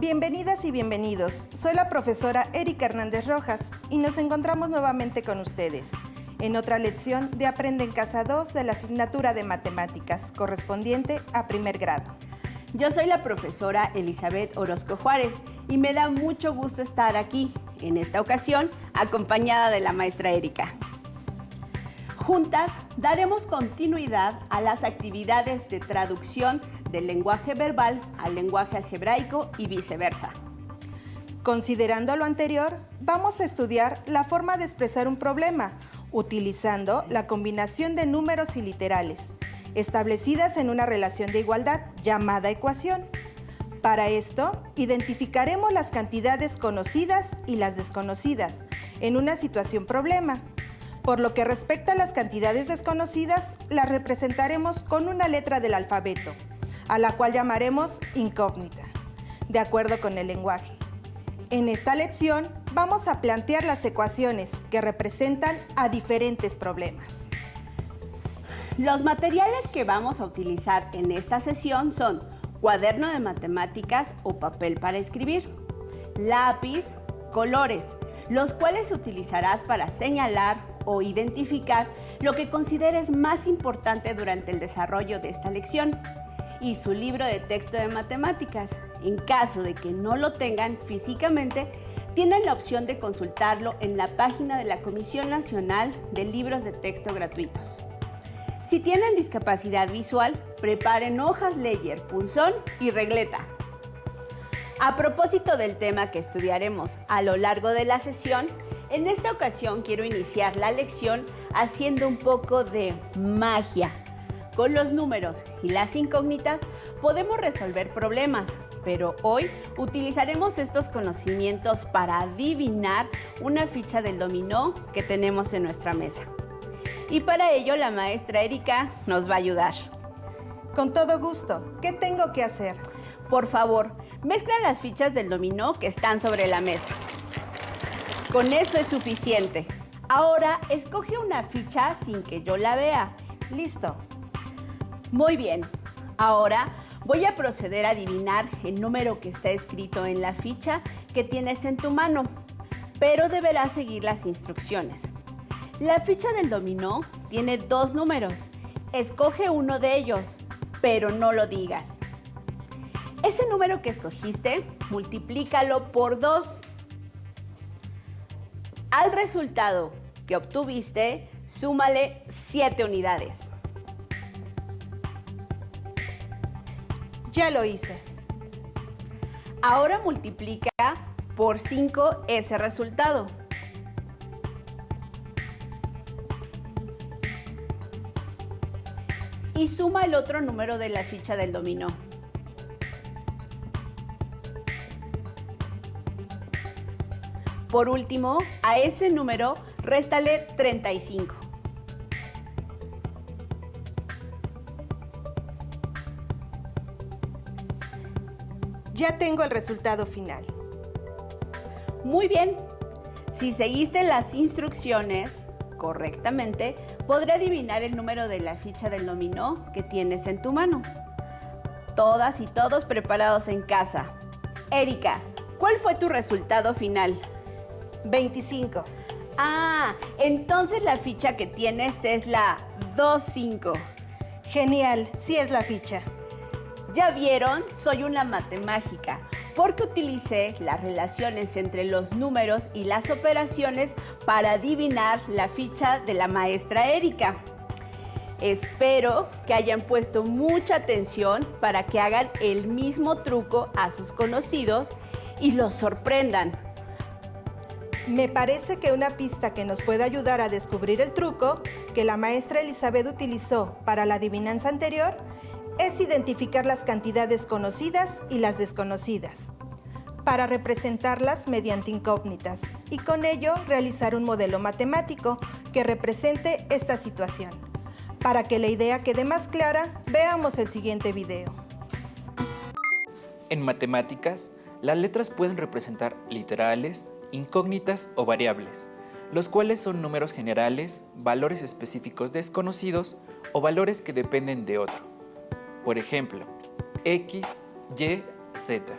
Bienvenidas y bienvenidos. Soy la profesora Erika Hernández Rojas y nos encontramos nuevamente con ustedes en otra lección de Aprende en Casa 2 de la asignatura de Matemáticas, correspondiente a primer grado. Yo soy la profesora Elizabeth Orozco Juárez y me da mucho gusto estar aquí, en esta ocasión, acompañada de la maestra Erika. Juntas daremos continuidad a las actividades de traducción del lenguaje verbal al lenguaje algebraico y viceversa. Considerando lo anterior, vamos a estudiar la forma de expresar un problema utilizando la combinación de números y literales, establecidas en una relación de igualdad llamada ecuación. Para esto, identificaremos las cantidades conocidas y las desconocidas en una situación problema. Por lo que respecta a las cantidades desconocidas, las representaremos con una letra del alfabeto, a la cual llamaremos incógnita, de acuerdo con el lenguaje. En esta lección vamos a plantear las ecuaciones que representan a diferentes problemas. Los materiales que vamos a utilizar en esta sesión son cuaderno de matemáticas o papel para escribir, lápiz, colores, los cuales utilizarás para señalar o identificar lo que consideres más importante durante el desarrollo de esta lección, y su libro de texto de matemáticas. En caso de que no lo tengan físicamente, tienen la opción de consultarlo en la página de la Comisión Nacional de Libros de Texto Gratuitos. Si tienen discapacidad visual, preparen hojas Ledger, punzón y regleta. A propósito del tema que estudiaremos a lo largo de la sesión, en esta ocasión quiero iniciar la lección haciendo un poco de magia. Con los números y las incógnitas podemos resolver problemas, pero hoy utilizaremos estos conocimientos para adivinar una ficha del dominó que tenemos en nuestra mesa. Y para ello la maestra Erika nos va a ayudar. Con todo gusto. ¿Qué tengo que hacer? Por favor, mezcla las fichas del dominó que están sobre la mesa. Con eso es suficiente. Ahora escoge una ficha sin que yo la vea. Listo. Muy bien. Ahora voy a proceder a adivinar el número que está escrito en la ficha que tienes en tu mano, pero deberás seguir las instrucciones. La ficha del dominó tiene dos números. Escoge uno de ellos, pero no lo digas. Ese número que escogiste, multiplícalo por 2. Al resultado que obtuviste, súmale 7 unidades. Ya lo hice. Ahora multiplica por 5 ese resultado. Y suma el otro número de la ficha del dominó. Por último, a ese número réstale 35. Ya tengo el resultado final. Muy bien. Si seguiste las instrucciones correctamente, podré adivinar el número de la ficha del dominó que tienes en tu mano. Todas y todos preparados en casa. Erika, ¿cuál fue tu resultado final? 25. Ah, entonces la ficha que tienes es la 25. Genial, sí es la ficha. ¿Ya vieron? Soy una matemágica, porque utilicé las relaciones entre los números y las operaciones para adivinar la ficha de la maestra Erika. Espero que hayan puesto mucha atención para que hagan el mismo truco a sus conocidos y los sorprendan. Me parece que una pista que nos puede ayudar a descubrir el truco que la maestra Elizabeth utilizó para la adivinanza anterior es identificar las cantidades conocidas y las desconocidas, para representarlas mediante incógnitas y con ello realizar un modelo matemático que represente esta situación. Para que la idea quede más clara, veamos el siguiente video. En matemáticas, las letras pueden representar literales, incógnitas o variables, los cuales son números generales, valores específicos desconocidos o valores que dependen de otro. Por ejemplo, X, Y, Z.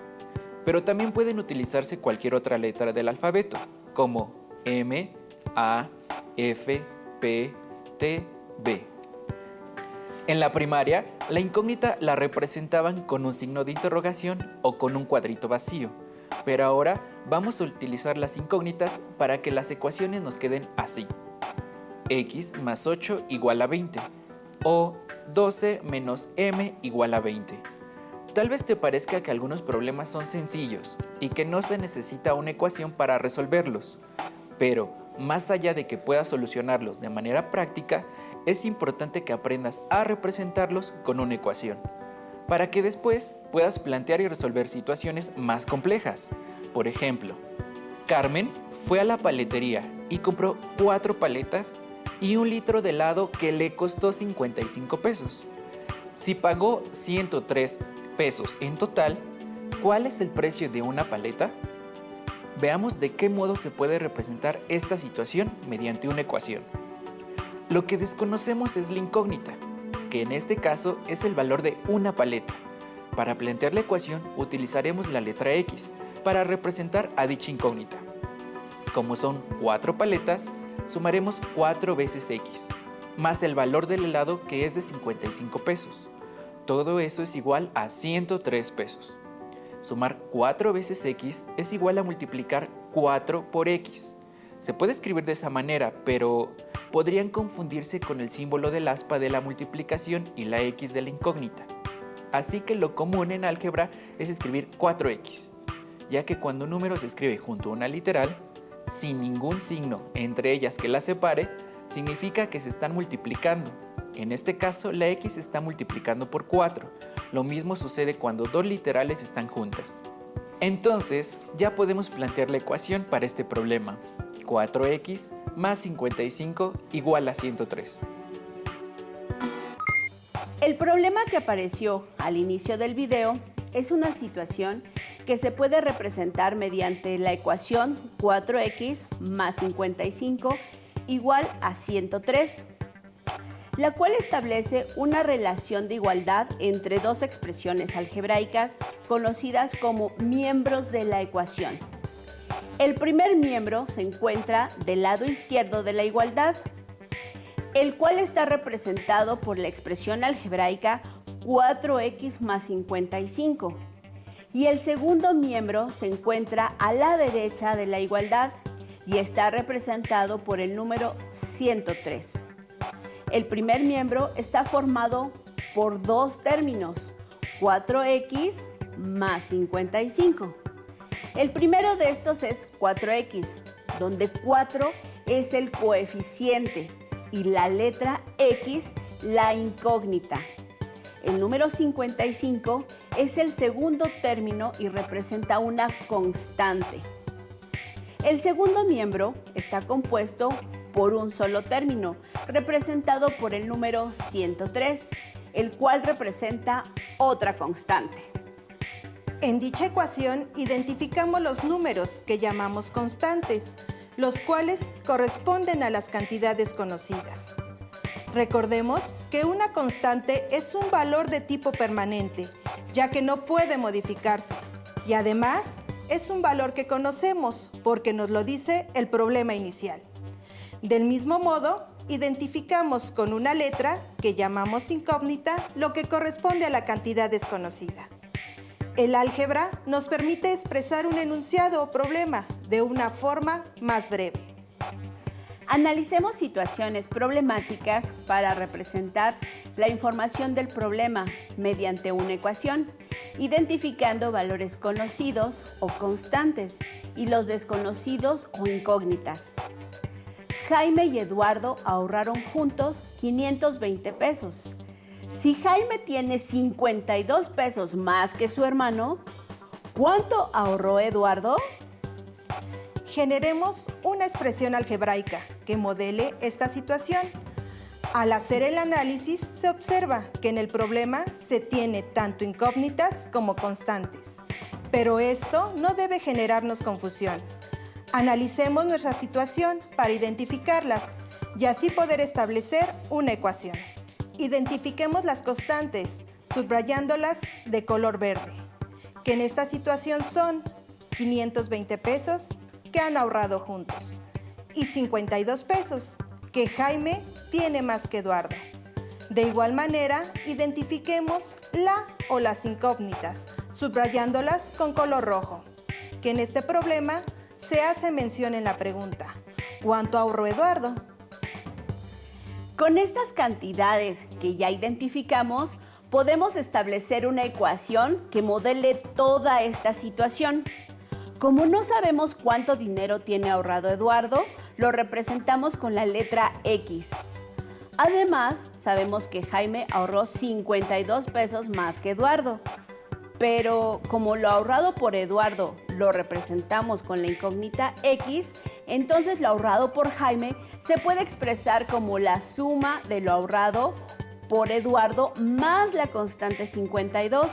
pero también pueden utilizarse cualquier otra letra del alfabeto, como M, A, F, P, T, B. En la primaria, la incógnita la representaban con un signo de interrogación o con un cuadrito vacío, pero ahora vamos a utilizar las incógnitas para que las ecuaciones nos queden así: x más 8 igual a 20 o 12 menos m igual a 20. Tal vez te parezca que algunos problemas son sencillos y que no se necesita una ecuación para resolverlos, pero más allá de que puedas solucionarlos de manera práctica, es importante que aprendas a representarlos con una ecuación, para que después puedas plantear y resolver situaciones más complejas. Por ejemplo, Carmen fue a la paletería y compró 4 paletas y 1 litro de helado que le costó 55 pesos. Si pagó 103 pesos en total, ¿cuál es el precio de una paleta? Veamos de qué modo se puede representar esta situación mediante una ecuación. Lo que desconocemos es la incógnita, que en este caso es el valor de una paleta. Para plantear la ecuación utilizaremos la letra X para representar a dicha incógnita. Como son 4 paletas, sumaremos 4 veces X, más el valor del helado que es de 55 pesos. Todo eso es igual a 103 pesos. Sumar 4 veces X es igual a multiplicar 4 por X. Se puede escribir de esa manera, pero podrían confundirse con el símbolo del aspa de la multiplicación y la X de la incógnita. Así que lo común en álgebra es escribir 4X, ya que cuando un número se escribe junto a una literal, sin ningún signo entre ellas que la separe, significa que se están multiplicando. En este caso, la X se está multiplicando por 4. Lo mismo sucede cuando dos literales están juntas. Entonces, ya podemos plantear la ecuación para este problema. 4x más 55 igual a 103. El problema que apareció al inicio del video es una situación que se puede representar mediante la ecuación 4x más 55 igual a 103, la cual establece una relación de igualdad entre dos expresiones algebraicas conocidas como miembros de la ecuación. El primer miembro se encuentra del lado izquierdo de la igualdad, el cual está representado por la expresión algebraica 4x más 55. Y el segundo miembro se encuentra a la derecha de la igualdad y está representado por el número 103. El primer miembro está formado por dos términos, 4x más 55. El primero de estos es 4x, donde 4 es el coeficiente y la letra X la incógnita. El número 55 es el segundo término y representa una constante. El segundo miembro está compuesto por un solo término, representado por el número 103, el cual representa otra constante. En dicha ecuación identificamos los números que llamamos constantes, los cuales corresponden a las cantidades conocidas. Recordemos que una constante es un valor de tipo permanente, ya que no puede modificarse, y además es un valor que conocemos porque nos lo dice el problema inicial. Del mismo modo, identificamos con una letra que llamamos incógnita lo que corresponde a la cantidad desconocida. El álgebra nos permite expresar un enunciado o problema de una forma más breve. Analicemos situaciones problemáticas para representar la información del problema mediante una ecuación, identificando valores conocidos o constantes y los desconocidos o incógnitas. Jaime y Eduardo ahorraron juntos 520 pesos. Si Jaime tiene 52 pesos más que su hermano, ¿cuánto ahorró Eduardo? Generemos una expresión algebraica que modele esta situación. Al hacer el análisis, se observa que en el problema se tiene tanto incógnitas como constantes, pero esto no debe generarnos confusión. Analicemos nuestra situación para identificarlas y así poder establecer una ecuación. Identifiquemos las constantes, subrayándolas de color verde. que en esta situación son 520 pesos que han ahorrado juntos y 52 pesos que Jaime tiene más que Eduardo. De igual manera, identifiquemos la o las incógnitas, subrayándolas con color rojo, que en este problema se hace mención en la pregunta: ¿cuánto ahorró Eduardo? Con estas cantidades que ya identificamos, podemos establecer una ecuación que modele toda esta situación. Como no sabemos cuánto dinero tiene ahorrado Eduardo, lo representamos con la letra X. Además, sabemos que Jaime ahorró 52 pesos más que Eduardo. Pero como lo ahorrado por Eduardo lo representamos con la incógnita X, entonces lo ahorrado por Jaime se puede expresar como la suma de lo ahorrado por Eduardo más la constante 52,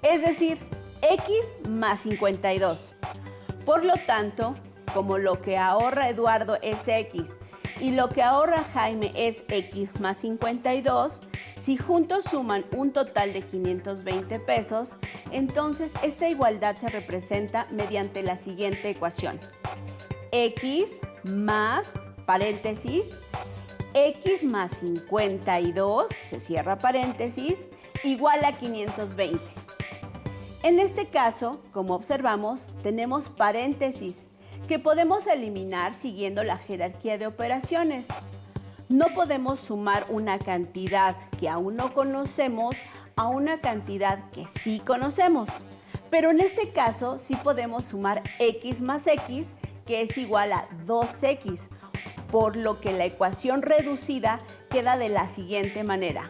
es decir, X más 52. Por lo tanto, como lo que ahorra Eduardo es X y lo que ahorra Jaime es X más 52, si juntos suman un total de 520 pesos, entonces esta igualdad se representa mediante la siguiente ecuación: X más, paréntesis, X más 52, se cierra paréntesis, igual a 520. En este caso, como observamos, tenemos paréntesis que podemos eliminar siguiendo la jerarquía de operaciones. No podemos sumar una cantidad que aún no conocemos a una cantidad que sí conocemos, pero en este caso sí podemos sumar X más X, que es igual a 2X, por lo que la ecuación reducida queda de la siguiente manera: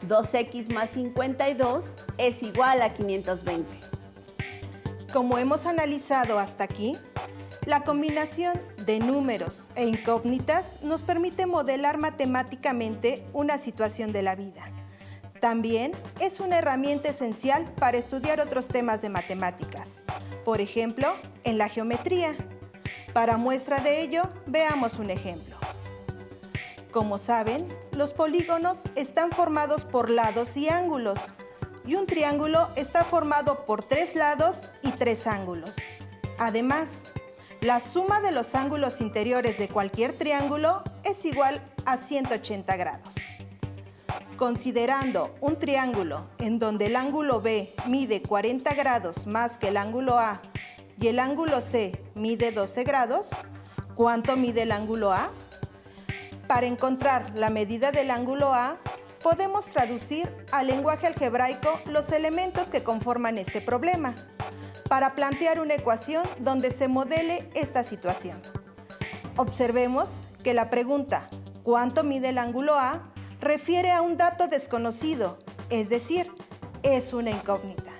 2X más 52 es igual a 520. Como hemos analizado hasta aquí, la combinación de números e incógnitas nos permite modelar matemáticamente una situación de la vida. También es una herramienta esencial para estudiar otros temas de matemáticas, por ejemplo, en la geometría. Para muestra de ello, veamos un ejemplo. Como saben, los polígonos están formados por lados y ángulos, y un triángulo está formado por 3 lados y 3 ángulos. Además, la suma de los ángulos interiores de cualquier triángulo es igual a 180 grados. Considerando un triángulo en donde el ángulo B mide 40 grados más que el ángulo A y el ángulo C mide 12 grados, ¿cuánto mide el ángulo A? Para encontrar la medida del ángulo A, podemos traducir al lenguaje algebraico los elementos que conforman este problema, para plantear una ecuación donde se modele esta situación. Observemos que la pregunta ¿cuánto mide el ángulo A? Refiere a un dato desconocido, es decir, es una incógnita,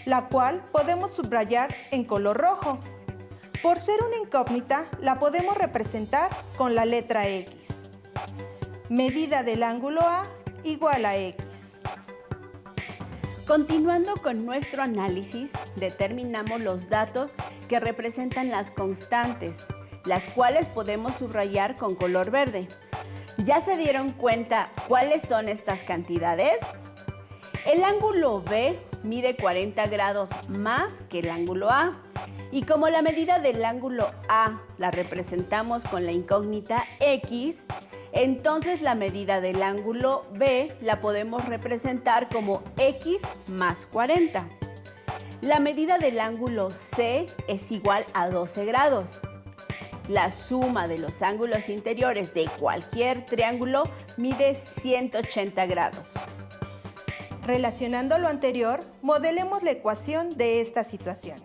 la cual podemos subrayar en color rojo. Por ser una incógnita, la podemos representar con la letra X. Medida del ángulo A igual a X. Continuando con nuestro análisis, determinamos los datos que representan las constantes, las cuales podemos subrayar con color verde. ¿Ya se dieron cuenta cuáles son estas cantidades? El ángulo B mide 40 grados más que el ángulo A. Y como la medida del ángulo A la representamos con la incógnita X, entonces la medida del ángulo B la podemos representar como X más 40. La medida del ángulo C es igual a 12 grados. La suma de los ángulos interiores de cualquier triángulo mide 180 grados. Relacionando lo anterior, modelemos la ecuación de esta situación,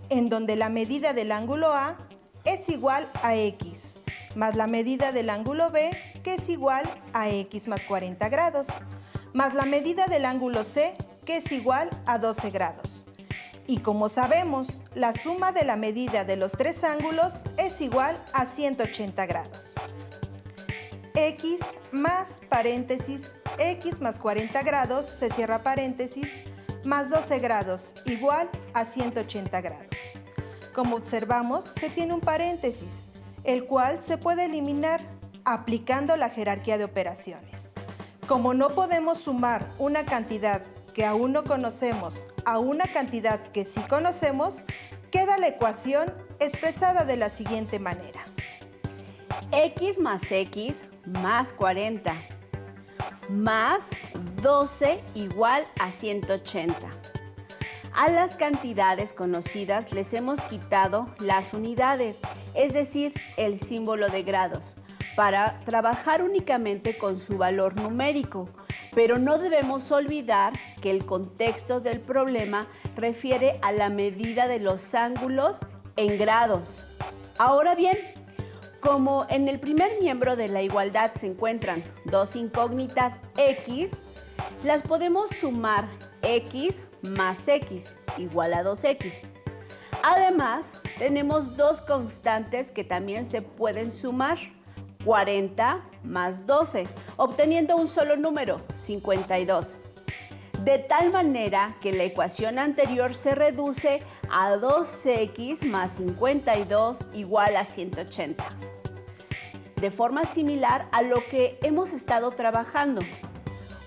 en donde la medida del ángulo A es igual a X, más la medida del ángulo B, que es igual a X más 40 grados, más la medida del ángulo C, que es igual a 12 grados. Y como sabemos, la suma de la medida de los 3 ángulos es igual a 180 grados. X más paréntesis, X más 40 grados, se cierra paréntesis, más 12 grados, igual a 180 grados. Como observamos, se tiene un paréntesis, el cual se puede eliminar aplicando la jerarquía de operaciones. Como no podemos sumar una cantidad que aún no conocemos a una cantidad que sí conocemos, queda la ecuación expresada de la siguiente manera. X más X más 40 más 12 igual a 180. A las cantidades conocidas les hemos quitado las unidades, es decir, el símbolo de grados, para trabajar únicamente con su valor numérico. Pero no debemos olvidar que el contexto del problema refiere a la medida de los ángulos en grados. Ahora bien, como en el primer miembro de la igualdad se encuentran dos incógnitas X, las podemos sumar X más X igual a 2X. Además, tenemos dos constantes que también se pueden sumar, 40 más 12, obteniendo un solo número, 52. De tal manera que la ecuación anterior se reduce a 2X más 52 igual a 180. De forma similar a lo que hemos estado trabajando,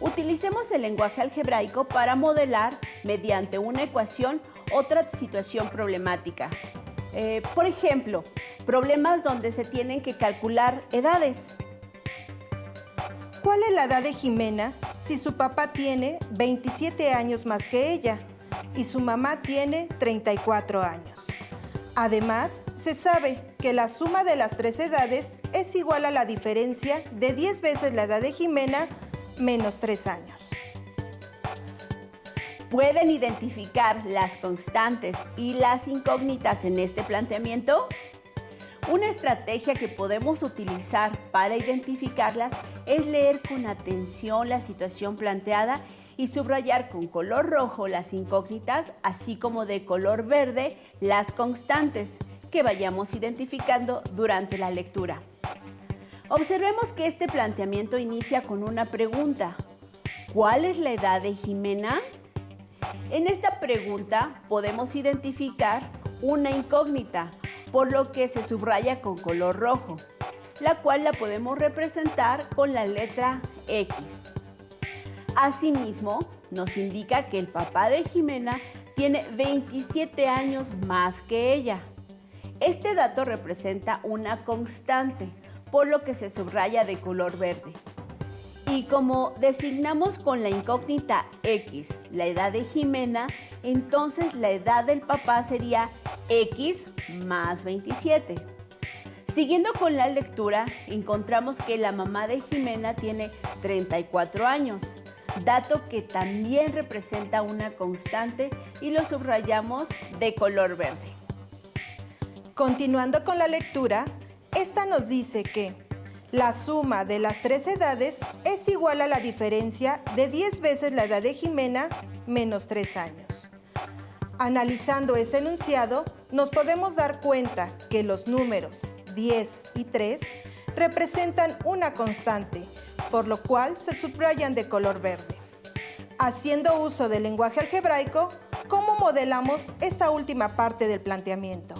utilicemos el lenguaje algebraico para modelar mediante una ecuación otra situación problemática. Por ejemplo, problemas donde se tienen que calcular edades. ¿Cuál es la edad de Jimena si su papá tiene 27 años más que ella y su mamá tiene 34 años? Además, se sabe que la suma de las tres edades es igual a la diferencia de 10 veces la edad de Jimena menos 3 años. ¿Pueden identificar las constantes y las incógnitas en este planteamiento? Una estrategia que podemos utilizar para identificarlas es leer con atención la situación planteada y subrayar con color rojo las incógnitas, así como de color verde las constantes que vayamos identificando durante la lectura. Observemos que este planteamiento inicia con una pregunta. ¿Cuál es la edad de Jimena? En esta pregunta podemos identificar una incógnita, por lo que se subraya con color rojo, la cual la podemos representar con la letra X. Asimismo, nos indica que el papá de Jimena tiene 27 años más que ella. Este dato representa una constante, por lo que se subraya de color verde. Y como designamos con la incógnita X la edad de Jimena, entonces la edad del papá sería X más 27. Siguiendo con la lectura, encontramos que la mamá de Jimena tiene 34 años, dato que también representa una constante y lo subrayamos de color verde. Continuando con la lectura, esta nos dice que la suma de las tres edades es igual a la diferencia de 10 veces la edad de Jimena menos 3 años. Analizando este enunciado, nos podemos dar cuenta que los números 10 y 3 representan una constante, por lo cual se subrayan de color verde. Haciendo uso del lenguaje algebraico, ¿cómo modelamos esta última parte del planteamiento?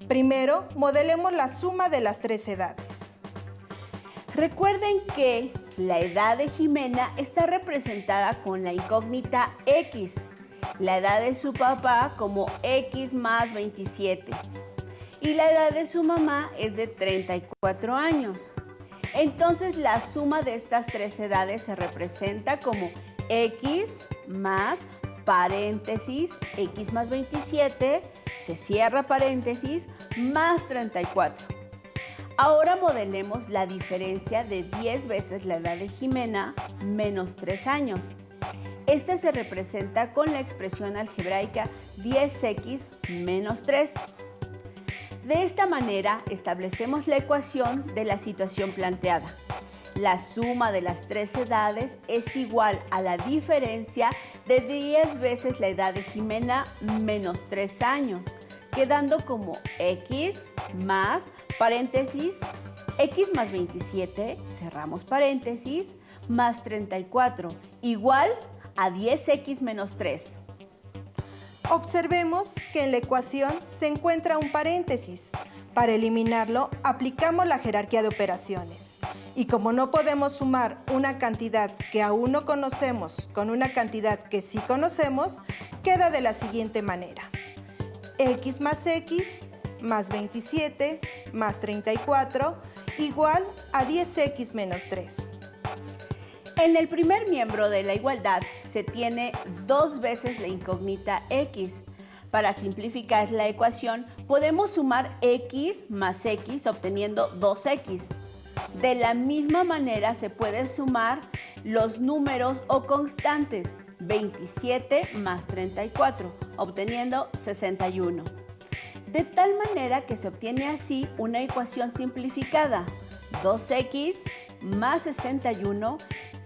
Primero, modelemos la suma de las tres edades. Recuerden que la edad de Jimena está representada con la incógnita X, la edad de su papá como X más 27 y la edad de su mamá es de 34 años. Entonces la suma de estas tres edades se representa como X más paréntesis, X más 27, se cierra paréntesis, más 34. Ahora modelemos la diferencia de 10 veces la edad de Jimena menos 3 años. Esta se representa con la expresión algebraica 10x menos 3. De esta manera establecemos la ecuación de la situación planteada. La suma de las tres edades es igual a la diferencia de 10 veces la edad de Jimena menos 3 años, quedando como X más paréntesis, X más 27, cerramos paréntesis, más 34, igual a 10x menos 3. Observemos que en la ecuación se encuentra un paréntesis. Para eliminarlo, aplicamos la jerarquía de operaciones. Y como no podemos sumar una cantidad que aún no conocemos con una cantidad que sí conocemos, queda de la siguiente manera. X más X más 27 más 34 igual a 10X menos 3. En el primer miembro de la igualdad se tiene 2 veces la incógnita X. Para simplificar la ecuación, podemos sumar X más X obteniendo 2X. De la misma manera se puede sumar los números o constantes 27 más 34, obteniendo 61. De tal manera que se obtiene así una ecuación simplificada, 2X más 61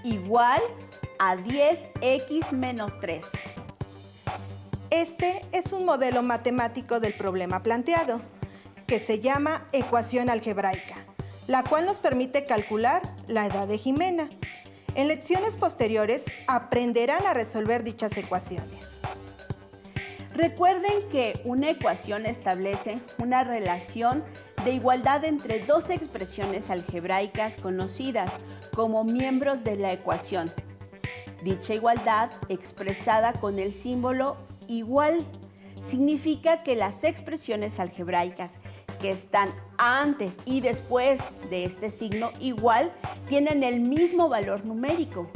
igual a 10X menos 3. Este es un modelo matemático del problema planteado, que se llama ecuación algebraica, la cual nos permite calcular la edad de Jimena. En lecciones posteriores aprenderán a resolver dichas ecuaciones. Recuerden que una ecuación establece una relación de igualdad entre dos expresiones algebraicas conocidas como miembros de la ecuación. Dicha igualdad, expresada con el símbolo igual, significa que las expresiones algebraicas que están antes y después de este signo igual tienen el mismo valor numérico.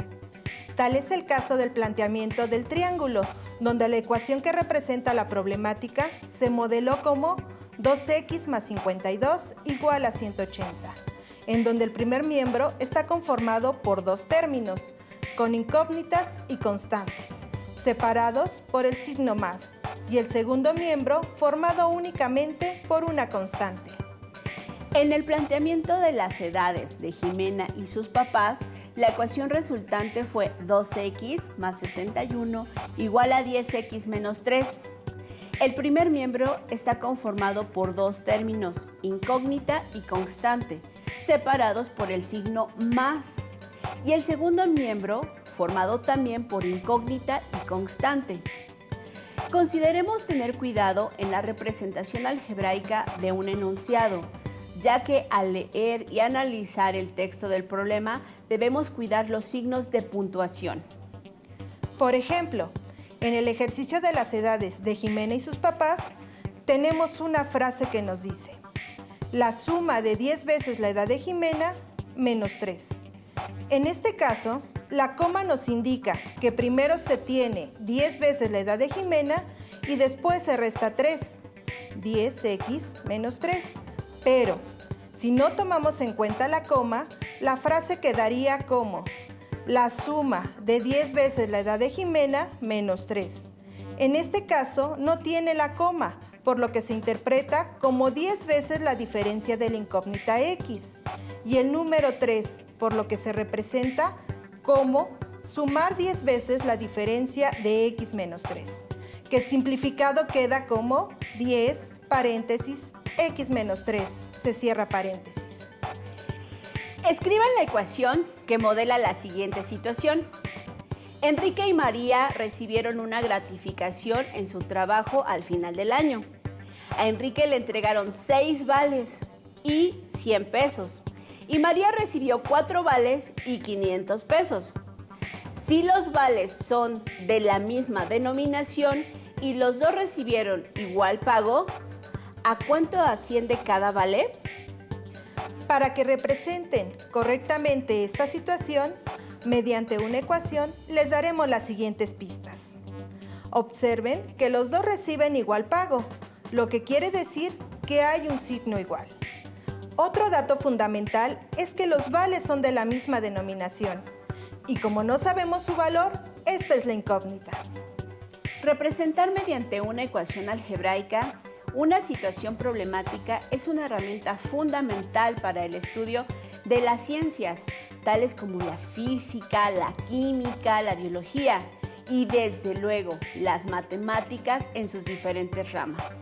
Tal es el caso del planteamiento del triángulo, donde la ecuación que representa la problemática se modeló como 2x más 52 igual a 180, en donde el primer miembro está conformado por dos términos, con incógnitas y constantes, separados por el signo más, y el segundo miembro formado únicamente por una constante. En el planteamiento de las edades de Jimena y sus papás, la ecuación resultante fue 2x más 61 igual a 10x menos 3. El primer miembro está conformado por dos términos, incógnita y constante, separados por el signo más. Y el segundo miembro, formado también por incógnita y constante. Consideremos tener cuidado en la representación algebraica de un enunciado, ya que al leer y analizar el texto del problema debemos cuidar los signos de puntuación. Por ejemplo, en el ejercicio de las edades de Jimena y sus papás, tenemos una frase que nos dice: la suma de 10 veces la edad de Jimena menos 3. En este caso, la coma nos indica que primero se tiene 10 veces la edad de Jimena y después se resta 3, 10x menos 3. Pero, si no tomamos en cuenta la coma, la frase quedaría como la suma de 10 veces la edad de Jimena menos 3. En este caso, no tiene la coma, por lo que se interpreta como 10 veces la diferencia de la incógnita x, y el número 3, por lo que se representa como sumar 10 veces la diferencia de x menos 3, que simplificado queda como 10 paréntesis x menos 3, se cierra paréntesis. Escriban la ecuación que modela la siguiente situación. Enrique y María recibieron una gratificación en su trabajo al final del año. A Enrique le entregaron 6 vales y 100 pesos. Y María recibió 4 vales y 500 pesos. Si los vales son de la misma denominación y los dos recibieron igual pago, ¿a cuánto asciende cada vale? Para que representen correctamente esta situación, mediante una ecuación les daremos las siguientes pistas. Observen que los dos reciben igual pago, lo que quiere decir que hay un signo igual. Otro dato fundamental es que los vales son de la misma denominación, y como no sabemos su valor, esta es la incógnita. Representar mediante una ecuación algebraica una situación problemática es una herramienta fundamental para el estudio de las ciencias, tales como la física, la química, la biología y desde luego las matemáticas en sus diferentes ramas.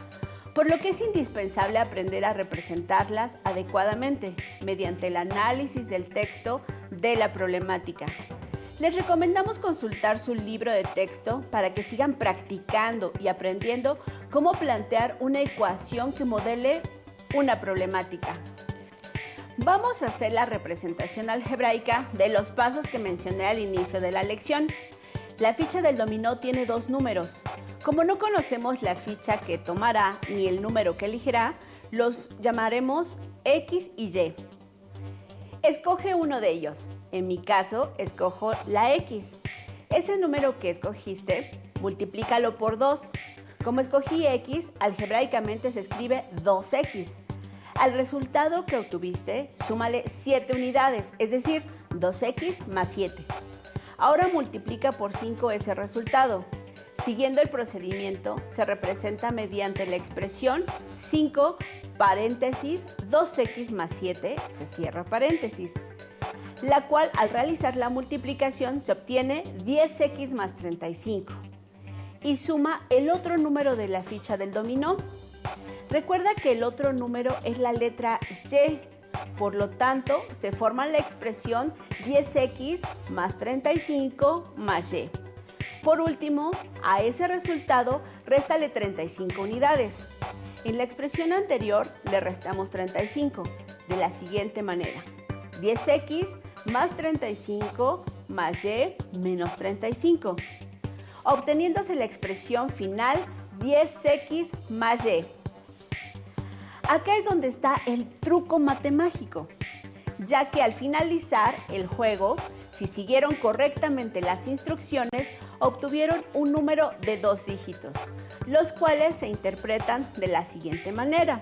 Por lo que es indispensable aprender a representarlas adecuadamente mediante el análisis del texto de la problemática. Les recomendamos consultar su libro de texto para que sigan practicando y aprendiendo cómo plantear una ecuación que modele una problemática. Vamos a hacer la representación algebraica de los pasos que mencioné al inicio de la lección. La ficha del dominó tiene dos números. Como no conocemos la ficha que tomará ni el número que elegirá, los llamaremos X y Y. Escoge uno de ellos. En mi caso, escojo la X. Ese número que escogiste, multiplícalo por 2. Como escogí X, algebraicamente se escribe 2X. Al resultado que obtuviste, súmale 7 unidades, es decir, 2X más 7. Ahora multiplica por 5 ese resultado. Siguiendo el procedimiento, se representa mediante la expresión 5 paréntesis 2X más 7, se cierra paréntesis, la cual al realizar la multiplicación se obtiene 10X más 35 y suma el otro número de la ficha del dominó. Recuerda que el otro número es la letra Y, por lo tanto se forma la expresión 10X más 35 más Y. Por último, a ese resultado réstale 35 unidades. En la expresión anterior le restamos 35, de la siguiente manera: 10X más 35 más Y menos 35, obteniéndose la expresión final 10X más Y. Acá es donde está el truco matemático, ya que al finalizar el juego, si siguieron correctamente las instrucciones, obtuvieron un número de 2 dígitos, los cuales se interpretan de la siguiente manera.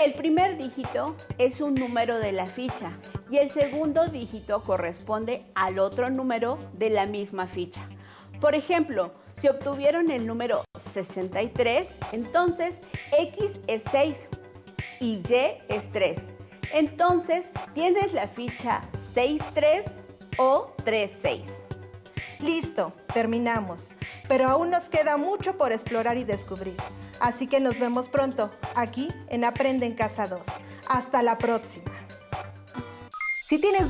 El primer dígito es un número de la ficha y el segundo dígito corresponde al otro número de la misma ficha. Por ejemplo, si obtuvieron el número 63, entonces X es 6 y Y es 3. Entonces tienes la ficha 63 o 36. Listo, terminamos. Pero aún nos queda mucho por explorar y descubrir. Así que nos vemos pronto, aquí en Aprende en Casa 2. Hasta la próxima. Si tienes